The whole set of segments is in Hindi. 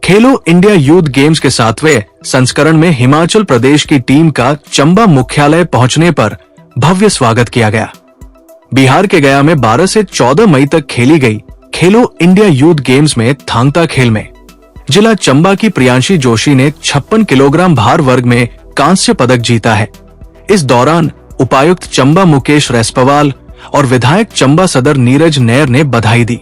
खेलो इंडिया यूथ गेम्स के 7वें संस्करण में हिमाचल प्रदेश की टीम का चंबा मुख्यालय पहुंचने पर भव्य स्वागत किया गया। बिहार के गया में 12 से 14 मई तक खेली गई खेलो इंडिया यूथ गेम्स में थांगता खेल में जिला चंबा की प्रियांशी जोशी ने 56 किलोग्राम भार वर्ग में कांस्य पदक जीता है। इस दौरान उपायुक्त चंबा मुकेश रेस्पवाल और विधायक चंबा सदर नीरज नैयर ने बधाई दी।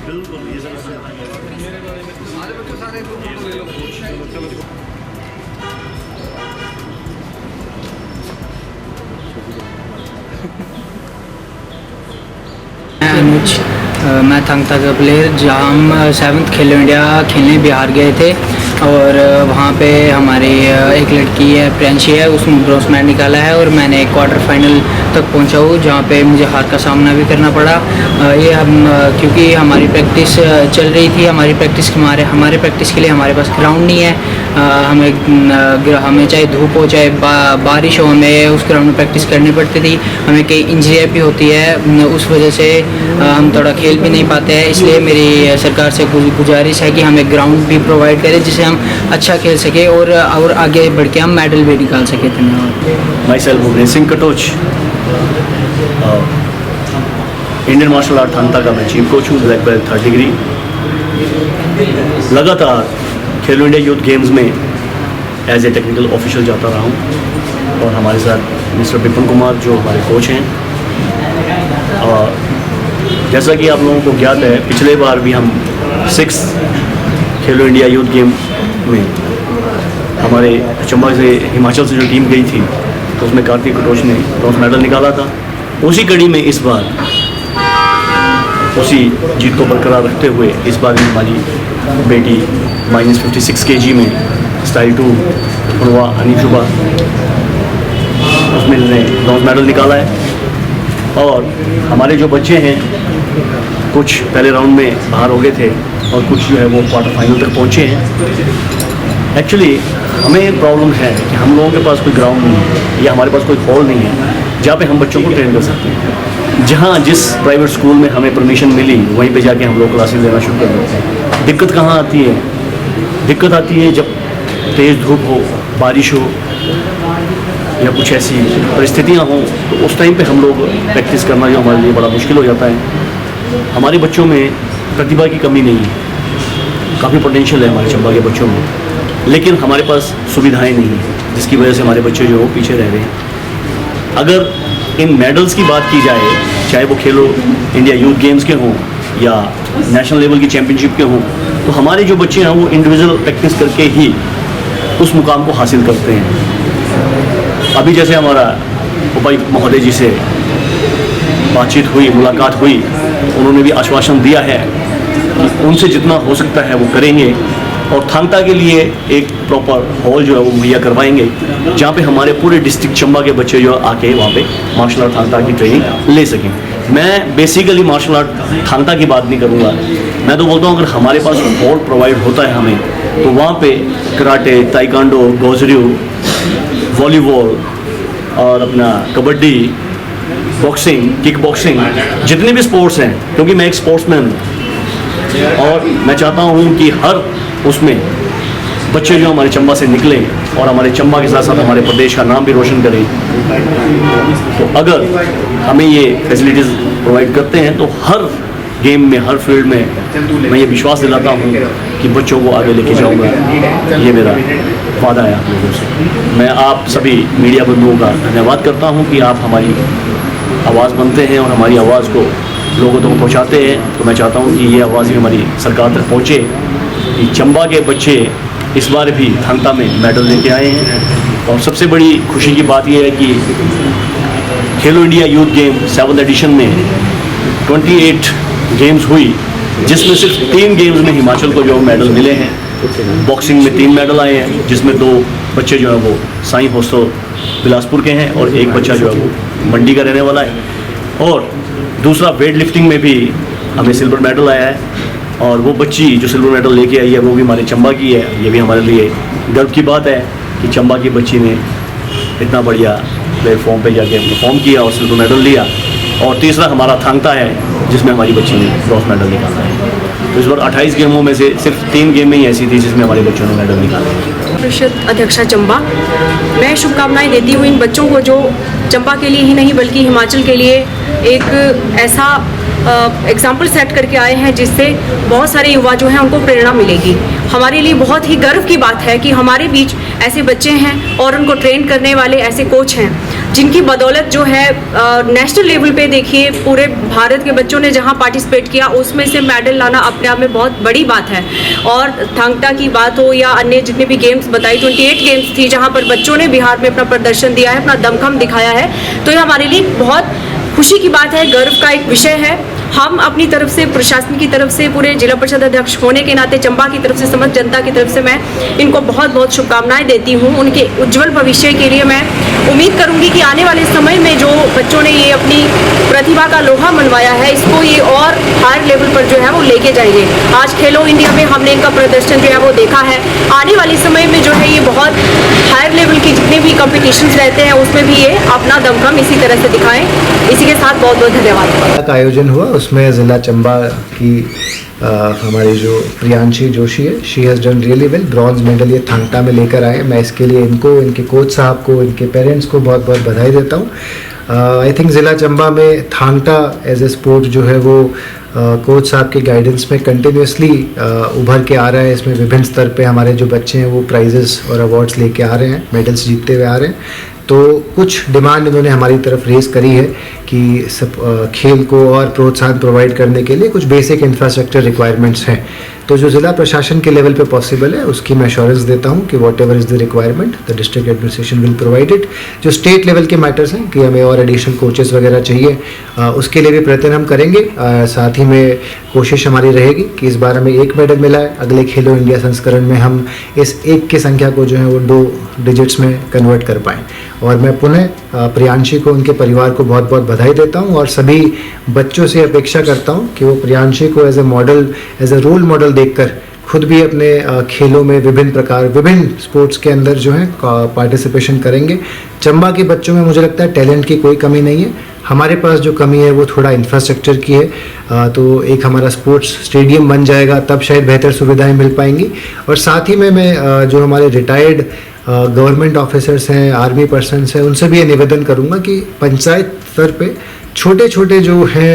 बिल्कुल ये सब सारे बच्चे सारे ग्रुप ले लो। अनुज, मैं थांगता का प्लेयर, जहाँ हम 7th खेलो इंडिया खेलने बिहार गए थे और वहाँ पे हमारी एक लड़की है प्रियांशी है, उसने ब्रॉन्ज मेडल निकाला है और मैंने क्वार्टर फाइनल तक पहुँचा हूँ जहाँ पे मुझे हार का सामना भी करना पड़ा। ये हम क्योंकि हमारी प्रैक्टिस चल रही थी, हमारे प्रैक्टिस के लिए हमारे पास ग्राउंड नहीं है। हमें चाहे धूप हो चाहे बारिश हो, हमें उस ग्राउंड में प्रैक्टिस करनी पड़ती थी। हमें कई इंजरियाँ भी होती है, उस वजह से हम थोड़ा खेल भी नहीं पाते हैं। इसलिए मेरी सरकार से गुजारिश है कि हमें ग्राउंड भी प्रोवाइड करें जिससे हम अच्छा खेल सके और आगे बढ़ के हम मेडल भी निकाल सके। धन्यवाद। Myself Bhupendra Singh Katoch, Indian martial art Thangta का मैं चीफ कोच हूँ, ब्लैक बेल्ट 3rd डिग्री। लगातार खेलो इंडिया यूथ गेम्स में एज ए टेक्निकल ऑफिशियल जाता रहा हूँ और हमारे साथ मिस्टर विपिन कुमार जो हमारे कोच हैं। और जैसा कि आप लोगों को ज्ञात है, पिछले बार भी हम 6 खेलो इंडिया यूथ गेम में हमारे चंबा से हिमाचल से जो टीम गई थी तो उसमें कार्तिक कटोच ने ब्रॉन्ज मेडल निकाला था। उसी कड़ी में इस बार उसी जीत को बरकरार रखते हुए इस बार भी हमारी बेटी -56 kg में स्टाइल 2 उर्वा अनिशुभा उसमें ने ब्रॉन्ज मेडल निकाला है। और हमारे जो बच्चे हैं कुछ पहले राउंड में बाहर हो गए थे और कुछ जो है वो क्वार्टर फाइनल तक पहुँचे हैं। एक्चुअली हमें प्रॉब्लम है कि हम लोगों के पास कोई ग्राउंड नहीं है या हमारे पास कोई हॉल नहीं है जहाँ पे हम बच्चों को ट्रेन कर सकते हैं। जहाँ जिस प्राइवेट स्कूल में हमें परमिशन मिली वहीं पे जाके हम लोग क्लासेस लेना शुरू कर देते हैं। दिक्कत कहाँ आती है? दिक्कत आती है जब तेज़ धूप हो, बारिश हो या कुछ ऐसी परिस्थितियाँ हों तो उस टाइम पे हम लोग प्रैक्टिस करना जो हमारे लिए बड़ा मुश्किल हो जाता है। हमारे बच्चों में प्रतिभा की कमी नहीं है, काफ़ी पोटेंशियल है हमारे चंबा के बच्चों में, लेकिन हमारे पास सुविधाएं नहीं हैं जिसकी वजह से हमारे बच्चे जो है पीछे रह रहे हैं। अगर इन मेडल्स की बात की जाए, चाहे वो खेलो इंडिया यूथ गेम्स के हों या नेशनल लेवल की चैम्पियनशिप के हों, तो हमारे जो बच्चे हैं वो इंडिविजुअल प्रैक्टिस करके ही उस मुकाम को हासिल करते हैं। अभी जैसे हमारा उपायुक्त महोदय जी से बातचीत हुई, मुलाकात हुई, उन्होंने भी आश्वासन दिया है कि उनसे जितना हो सकता है वो करेंगे और थांगता के लिए एक प्रॉपर हॉल जो है वो मुहैया करवाएंगे जहाँ पे हमारे पूरे डिस्ट्रिक्ट चंबा के बच्चे जो आके वहाँ पे मार्शल आर्ट थांगता की ट्रेनिंग ले सकें। मैं बेसिकली मार्शल आर्ट थांगता की बात नहीं करूँगा, मैं तो बोलता हूँ अगर हमारे पास हॉल प्रोवाइड होता है हमें तो वहाँ पे कराटे, ताइक्वांडो, गोजरियो, वॉलीबॉल और अपना कबड्डी, बॉक्सिंग, किक बॉक्सिंग, जितने भी स्पोर्ट्स हैं, क्योंकि मैं एक स्पोर्ट्समैन हूँ और मैं चाहता हूँ कि हर उसमें बच्चे जो हमारे चंबा से निकलें और हमारे चंबा के साथ साथ हमारे प्रदेश का नाम भी रोशन करें। तो अगर हमें ये फैसिलिटीज़ प्रोवाइड करते हैं तो हर गेम में, हर फील्ड में मैं ये विश्वास दिलाता हूँ कि बच्चों को आगे लेके जाऊँगा। ये मेरा वादा है आप लोगों से। मैं आप सभी मीडिया बंधुओं का धन्यवाद करता हूँ कि आप हमारी आवाज़ बनते हैं और हमारी आवाज़ को लोगों तक पहुँचाते हैं। तो मैं चाहता हूँ कि ये आवाज़ भी हमारी सरकार तक पहुँचे कि चंबा के बच्चे इस बार भी थांगता में मेडल लेके आए हैं। और सबसे बड़ी खुशी की बात यह है कि खेलो India youth game 7th addition में 28 गेम्स हुई जिसमें सिर्फ 3 गेम्स में हिमाचल को जो मेडल मिले हैं। बॉक्सिंग में 3 मेडल आए हैं, जिसमें 2 बच्चे जो है वो साई हॉस्टल बिलासपुर के हैं और एक बच्चा जो है वो मंडी का रहने वाला है। और दूसरा वेट लिफ्टिंग में भी हमें सिल्वर मेडल आया है और वो बच्ची जो सिल्वर मेडल लेके आई है वो भी हमारे चंबा की है। ये भी हमारे लिए गर्व की बात है कि चंबा की बच्ची ने इतना बढ़िया प्लेटफॉर्म पे जाके परफॉर्म किया और सिल्वर मेडल लिया। और तीसरा हमारा थांगता है, जिसमें हमारी बच्ची ने ब्रॉन्ज मेडल निकाला है। तो इस बार 28 गेमों में से सिर्फ 3 गेम ही ऐसी थी जिसमें हमारे बच्चों ने मेडल निकाला। परिषद अध्यक्षा चंबा, मैं शुभकामनाएं देती हूँ इन बच्चों को जो चंबा के लिए ही नहीं बल्कि हिमाचल के लिए एक ऐसा एग्जाम्पल सेट करके आए हैं जिससे बहुत सारे युवा जो हैं उनको प्रेरणा मिलेगी। हमारे लिए बहुत ही गर्व की बात है कि हमारे बीच ऐसे बच्चे हैं और उनको ट्रेन करने वाले ऐसे कोच हैं जिनकी बदौलत जो है नेशनल लेवल पे देखिए पूरे भारत के बच्चों ने जहां पार्टिसिपेट किया उसमें से मेडल लाना अपने आप में बहुत बड़ी बात है। और थांगटा की बात हो या अन्य जितने भी गेम्स बताई, 28 गेम्स थी जहां पर बच्चों ने बिहार में अपना प्रदर्शन दिया है, अपना दमखम दिखाया है। तो ये हमारे लिए बहुत खुशी की बात है, गर्व का एक विषय है। हम अपनी तरफ से, प्रशासन की तरफ से, पूरे जिला परिषद अध्यक्ष होने के नाते चंबा की तरफ से, समस्त जनता की तरफ से मैं इनको बहुत बहुत शुभकामनाएं देती हूं। उनके उज्जवल भविष्य के लिए मैं उम्मीद करूंगी कि आने वाले समय में जो बच्चों ने ये अपनी प्रतिभा का लोहा मनवाया है इसको ये और हायर लेवल पर जो है वो लेके जाएंगे। आज खेलो इंडिया में हमने इनका प्रदर्शन जो है वो देखा है। आने वाले समय में जो है ये बहुत हायर लेवल की जितने भी कॉम्पिटिशन्स रहते हैं उसमें भी ये अपना दमखम इसी तरह से दिखाएं। इसी के साथ बहुत बहुत धन्यवाद। का आयोजन हुआ, उसमें ज़िला चंबा की हमारी जो प्रियांशी जोशी है, she has done really well. Bronze medal ये थांगटा में लेकर आए। मैं इसके लिए इनको, इनके कोच साहब को, इनके पेरेंट्स को बहुत बहुत बधाई देता हूँ। आई थिंक ज़िला चंबा में थांगटा एज ए स्पोर्ट जो है वो कोच साहब के गाइडेंस में कंटिन्यूसली उभर के आ रहा है। इसमें विभिन्न स्तर पे हमारे जो बच्चे हैं वो प्राइजेस और अवार्ड्स लेके आ रहे हैं, मेडल्स जीतते हुए आ रहे हैं। तो कुछ डिमांड इन्होंने हमारी तरफ रेस करी है कि सब खेल को और प्रोत्साहन प्रोवाइड करने के लिए कुछ बेसिक इंफ्रास्ट्रक्चर रिक्वायरमेंट्स हैं। तो जो ज़िला प्रशासन के लेवल पे पॉसिबल है उसकी मैं एश्योरेंस देता हूँ कि what ever is the requirement the district administration will provide it. जो स्टेट लेवल के मैटर्स हैं कि हमें और एडिशनल कोचेस वगैरह चाहिए, उसके लिए भी प्रयत्न हम करेंगे। साथ ही में कोशिश हमारी रहेगी कि इस बार हमें 1 मेडल मिला है, अगले खेलो इंडिया संस्करण में हम इस 1 की संख्या को जो है वो 2 डिजिट्स में कन्वर्ट कर पाएँ। और मैं पुनः प्रियांशी को, उनके परिवार को बहुत बहुत बधाई देता हूँ और सभी बच्चों से अपेक्षा करता हूँ कि वो प्रियांशी को as a model, as a role model देखकर खुद भी अपने खेलों में विभिन्न स्पोर्ट्स के अंदर जो है पार्टिसिपेशन करेंगे। चंबा के बच्चों में मुझे लगता है टैलेंट की कोई कमी नहीं है। हमारे पास जो कमी है वो थोड़ा इंफ्रास्ट्रक्चर की है। तो एक हमारा स्पोर्ट्स स्टेडियम बन जाएगा तब शायद बेहतर सुविधाएं मिल पाएंगी। और साथ ही में मैं जो हमारे रिटायर्ड गवर्नमेंट ऑफिसर्स हैं, आर्मी पर्सनस हैं, उनसे भी ये निवेदन करूंगा कि पंचायत स्तर पे छोटे छोटे जो हैं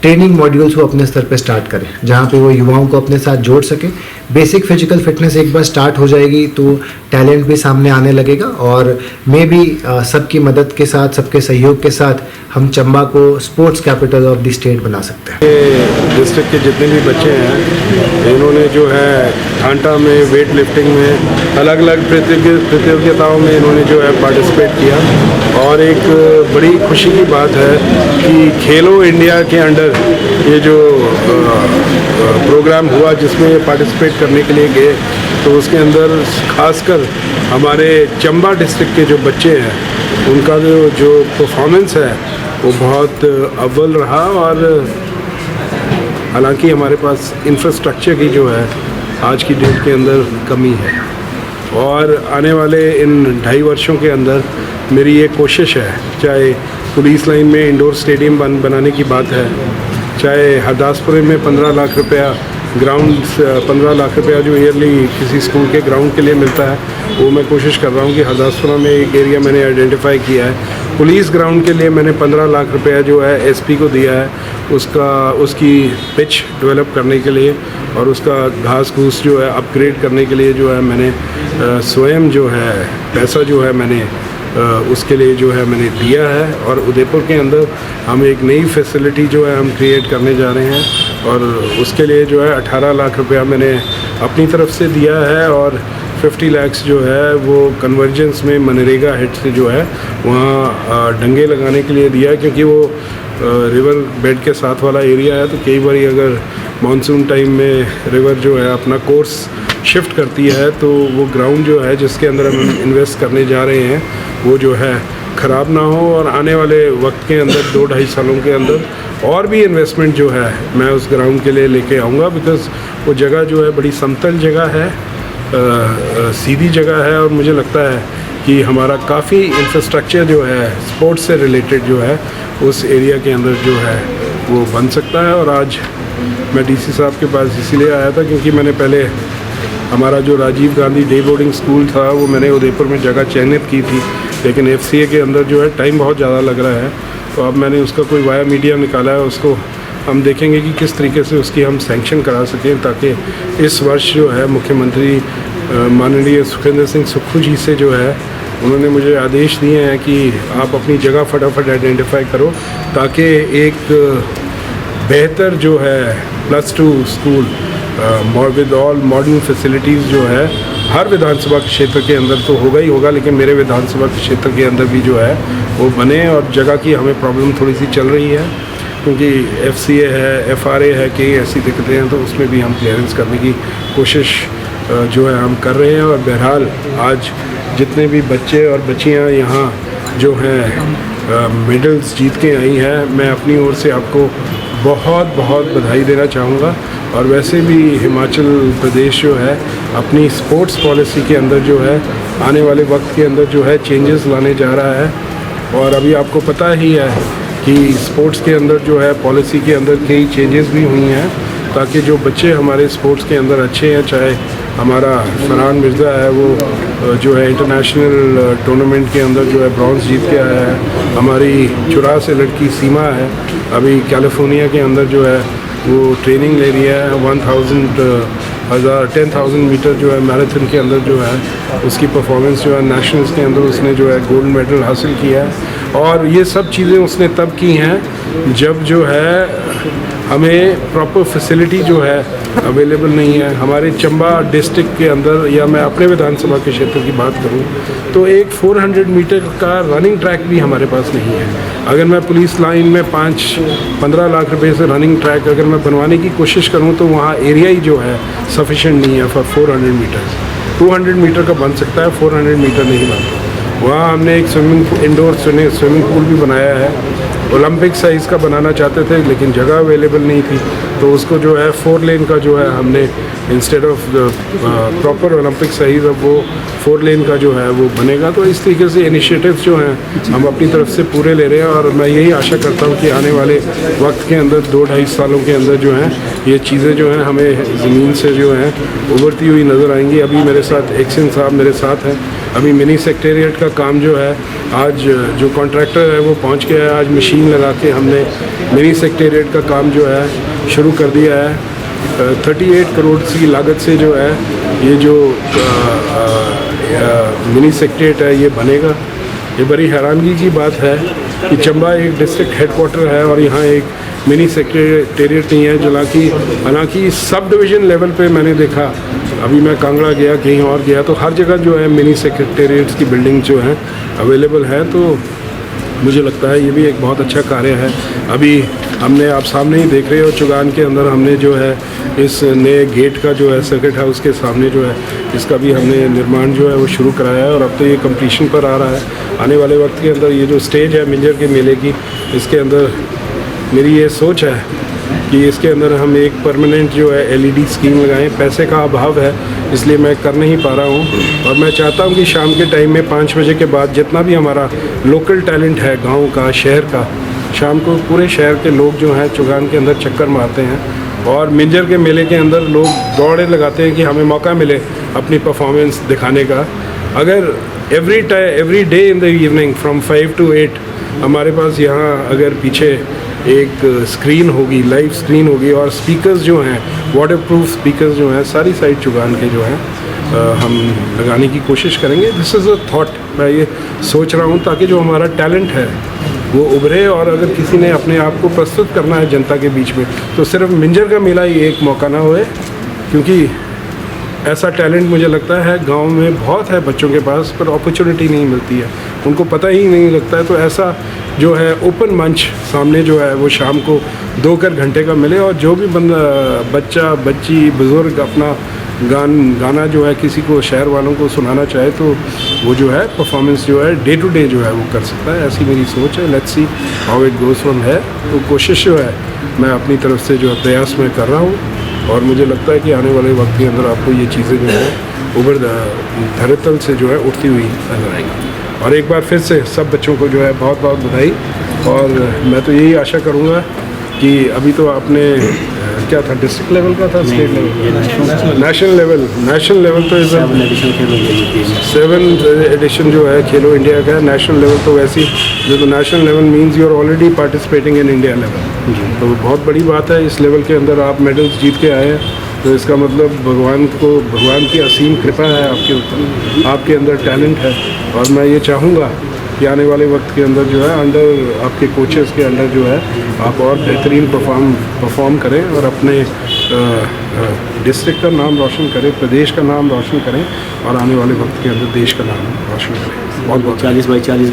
ट्रेनिंग मॉड्यूल्स वो अपने स्तर पे स्टार्ट करें, जहाँ पे वो युवाओं को अपने साथ जोड़ सके। बेसिक फिजिकल फिटनेस एक बार स्टार्ट हो जाएगी तो टैलेंट भी सामने आने लगेगा और मे भी सबकी मदद के साथ, सबके सहयोग के साथ हम चंबा को sports capital of the state बना सकते हैं। डिस्ट्रिक्ट के जितने भी बच्चे हैं इन्होंने जो है थांगटा में, वेट लिफ्टिंग में, अलग अलग प्रतियोगिताओं में इन्होंने जो है पार्टिसिपेट किया। और एक बड़ी खुशी की बात है कि खेलो इंडिया के अंडर ये जो प्रोग्राम हुआ जिसमें पार्टिसिपेट करने के लिए गए, तो उसके अंदर खासकर हमारे चंबा डिस्ट्रिक्ट के जो बच्चे हैं उनका जो परफॉर्मेंस है वो बहुत अव्वल रहा। और हालांकि हमारे पास इंफ्रास्ट्रक्चर की जो है आज की डेट के अंदर कमी है और आने वाले इन 2.5 वर्षों के अंदर मेरी ये कोशिश है, चाहे पुलिस लाइन में इंडोर स्टेडियम बनाने की बात है, चाहे हरदासपुर में 15 लाख रुपया ग्राउंड, 15 लाख रुपया जो ईयरली किसी स्कूल के ग्राउंड के लिए मिलता है, वो मैं कोशिश कर रहा हूँ कि हरदासपुर में एक एरिया मैंने आइडेंटिफाई किया है। पुलिस ग्राउंड के लिए मैंने 15 लाख रुपया जो है एसपी को दिया है उसकी पिच डेवलप करने के लिए और उसका घास घूस जो है अपग्रेड करने के लिए जो है मैंने स्वयं जो है पैसा जो है मैंने उसके लिए जो है मैंने दिया है। और उदयपुर के अंदर हम एक नई फैसिलिटी जो है हम क्रिएट करने जा रहे हैं और उसके लिए जो है 18 लाख रुपया मैंने अपनी तरफ से दिया है और 50 लाख जो है वो कन्वर्जेंस में मनरेगा हेड से जो है वहाँ डंगे लगाने के लिए दिया, क्योंकि वो रिवर बेड के साथ वाला एरिया है तो कई बार अगर मानसून टाइम में रिवर जो है अपना कोर्स शिफ्ट करती है, तो वो ग्राउंड जो है जिसके अंदर हम इन्वेस्ट करने जा रहे हैं वो जो है ख़राब ना हो, और आने वाले वक्त के अंदर 2-2.5 सालों के अंदर और भी इन्वेस्टमेंट जो है मैं उस ग्राउंड के लिए लेके आऊँगा। बिकॉज़ वो जगह जो है बड़ी समतल जगह है, सीधी जगह है, और मुझे लगता है कि हमारा काफ़ी इंफ्रास्ट्रक्चर जो है स्पोर्ट्स से रिलेटेड जो है उस एरिया के अंदर जो है वो बन सकता है। और आज मैं डीसी साहब के पास इसीलिए आया था क्योंकि मैंने पहले हमारा जो Rajiv Gandhi day boarding school था वो मैंने उदयपुर में जगह चयनित की थी, लेकिन FCA के अंदर जो है टाइम बहुत ज़्यादा लग रहा है, तो अब मैंने उसका कोई वाया मीडिया निकाला है। उसको हम देखेंगे कि किस तरीके से उसकी हम सैंक्शन करा सकें, ताकि इस वर्ष जो है मुख्यमंत्री माननीय सुखविंदर सिंह सुक्खू जी से जो है उन्होंने मुझे आदेश दिए हैं कि आप अपनी जगह फटाफट आइडेंटिफाई करो, ताकि एक बेहतर जो है +2 school with all modern facilities जो है हर विधानसभा क्षेत्र के अंदर तो होगा ही होगा, लेकिन मेरे विधानसभा क्षेत्र के अंदर भी जो है वो बने। और जगह की हमें प्रॉब्लम थोड़ी सी चल रही है क्योंकि FCA है, FRA है, कई ऐसी दिक्कतें हैं, तो उसमें भी हम क्लियरेंस करने की कोशिश जो है हम कर रहे हैं। और बहरहाल आज जितने भी बच्चे और बच्चियां यहाँ जो हैं मेडल्स जीत के आई हैं, मैं अपनी ओर से आपको बहुत बहुत बधाई देना चाहूँगा। और वैसे भी हिमाचल प्रदेश जो है अपनी स्पोर्ट्स पॉलिसी के अंदर जो है आने वाले वक्त के अंदर जो है चेंजेस लाने जा रहा है। और अभी आपको पता ही है कि स्पोर्ट्स के अंदर जो है पॉलिसी के अंदर कई चेंजेस भी हुई हैं, ताकि जो बच्चे हमारे स्पोर्ट्स के अंदर अच्छे हैं, चाहे हमारा फरहान मिर्ज़ा है वो जो है इंटरनेशनल टूर्नामेंट के अंदर जो है ब्रॉन्ज़ जीत के आया है, हमारी चुरा से लड़की सीमा है अभी कैलिफोर्निया के अंदर जो है वो ट्रेनिंग ले रही है, 10,000 मीटर जो है मैराथन के अंदर जो है उसकी परफॉर्मेंस जो है नेशनल्स के अंदर उसने जो है गोल्ड मेडल हासिल किया है। और ये सब चीज़ें उसने तब की हैं जब जो है हमें प्रॉपर फैसिलिटी जो है अवेलेबल नहीं है। हमारे चंबा डिस्ट्रिक्ट के अंदर, या मैं अपने विधानसभा के क्षेत्र की बात करूं, तो एक 400 मीटर का रनिंग ट्रैक भी हमारे पास नहीं है। अगर मैं पुलिस लाइन में 5-15 लाख रुपए से रनिंग ट्रैक अगर मैं बनवाने की कोशिश करूं तो वहाँ एरिया ही जो है सफिशेंट नहीं है फॉर 400 मीटर। 200 मीटर का बन सकता है, 400 मीटर नहीं बनता। वहाँ हमने एक इंडोर स्विमिंग पूल भी बनाया है, ओलंपिक साइज़ का बनाना चाहते थे लेकिन जगह अवेलेबल नहीं थी, तो उसको जो है 4 लेन का जो है हमने instead of proper Olympic size अब वो 4 लेन का जो है वो बनेगा। तो इस तरीके से इनिशिएटिव्स जो हैं हम अपनी तरफ से पूरे ले रहे हैं, और मैं यही आशा करता हूँ कि आने वाले वक्त के अंदर 2-2.5 सालों के अंदर जो हैं ये चीज़ें जो हैं हमें ज़मीन से जो हैं उभरती हुई नज़र आएंगी। अभी मेरे साथ एक्सन साहब मेरे साथ हैं, अभी मिनी सेक्रेटेरिएट का काम जो है आज जो कॉन्ट्रैक्टर है वो पहुंच गया है, आज मशीन लगा के हमने मिनी सेक्रेटेरिएट का काम जो है शुरू कर दिया है। 38 करोड़ की लागत से जो है ये जो मिनी सेक्रेटेरिएट है ये बनेगा। ये बड़ी हैरानगी की बात है कि चंबा एक डिस्ट्रिक्ट हेडक्वार्टर है और यहाँ एक मिनी सेक्रेटेरिएट नहीं है, हालांकि सब डिवीज़न लेवल पे मैंने देखा, अभी मैं कांगड़ा गया कहीं और गया तो हर जगह जो है मिनी सेक्रेटेरिएट्स की बिल्डिंग जो है अवेलेबल है। तो मुझे लगता है ये भी एक बहुत अच्छा कार्य है। अभी हमने, आप सामने ही देख रहे हो, चुगान के अंदर हमने जो है इस नए गेट का जो है सर्किट हाउस के सामने जो है इसका भी हमने निर्माण जो है वो शुरू कराया है और अब तो ये कंप्लीशन पर आ रहा है। आने वाले वक्त के अंदर ये जो स्टेज है मिंजर के मेले की, इसके अंदर मेरी ये सोच है कि इसके अंदर हम एक परमानेंट जो है LED स्क्रीन लगाएं। पैसे का अभाव है इसलिए मैं कर नहीं पा रहा हूँ, और मैं चाहता हूँ कि शाम के टाइम में 5 बजे के बाद जितना भी हमारा लोकल टैलेंट है गांव का, शहर का, शाम को पूरे शहर के लोग जो हैं चुगान के अंदर चक्कर मारते हैं और मिंजर के मेले के अंदर लोग दौड़े लगाते हैं कि हमें मौका मिले अपनी परफॉर्मेंस दिखाने का। अगर every day in the evening from 5 to 8 हमारे पास यहाँ अगर पीछे एक स्क्रीन होगी, लाइव स्क्रीन होगी, और स्पीकर्स जो हैं वाटर प्रूफ स्पीकर्स जो हैं सारी साइड चुगान के जो हैं हम लगाने की कोशिश करेंगे। दिस इज़ अ थॉट, मैं ये सोच रहा हूँ ताकि जो हमारा टैलेंट है वो उभरे, और अगर किसी ने अपने आप को प्रस्तुत करना है जनता के बीच में तो सिर्फ मिंजर का मेला ही एक मौका ना होए, क्योंकि ऐसा टैलेंट मुझे लगता है गांव में बहुत है बच्चों के पास, पर अपॉर्चुनिटी नहीं मिलती है, उनको पता ही नहीं लगता है। तो ऐसा जो है ओपन मंच सामने जो है वो शाम को 2 घंटे का मिले, और जो भी बंदा, बच्चा बच्ची बुज़ुर्ग अपना गाना जो है किसी को, शहर वालों को सुनाना चाहे तो वो जो है परफॉर्मेंस जो है डे टू डे जो है वो कर सकता है। ऐसी मेरी सोच है। Let's see how it goes from है। तो कोशिश जो है मैं अपनी तरफ से जो है प्रयास में कर रहा हूँ, और मुझे लगता है कि आने वाले वक्त के अंदर आपको ये चीज़ें जो है ऊपर धरातल से जो है उठती हुई नजर आएगी। और एक बार फिर से सब बच्चों को जो है बहुत बहुत बधाई। और मैं तो यही आशा करूँगा कि अभी तो आपने क्या था, डिस्ट्रिक्ट लेवल का था, स्टेट लेवल, नेशनल लेवल तो इस 7th एडिशन जो है खेलो इंडिया का है। नेशनल लेवल तो वैसे ही, जो तो national level means you are already participating in India level, तो बहुत बड़ी बात है। इस लेवल के अंदर आप मेडल्स जीत के आए हैं, तो इसका मतलब भगवान की असीम कृपा है आपके ऊपर, आपके अंदर टैलेंट है। और मैं ये चाहूँगा कि आने वाले वक्त के अंदर जो है अंडर आपके कोचेस के अंडर जो है आप और बेहतरीन परफॉर्म करें, और अपने डिस्ट्रिक्ट का नाम रोशन करें, प्रदेश का नाम रोशन करें, और आने वाले वक्त के अंदर देश का नाम रोशन करें। बहुत बहुत 40 बाई 40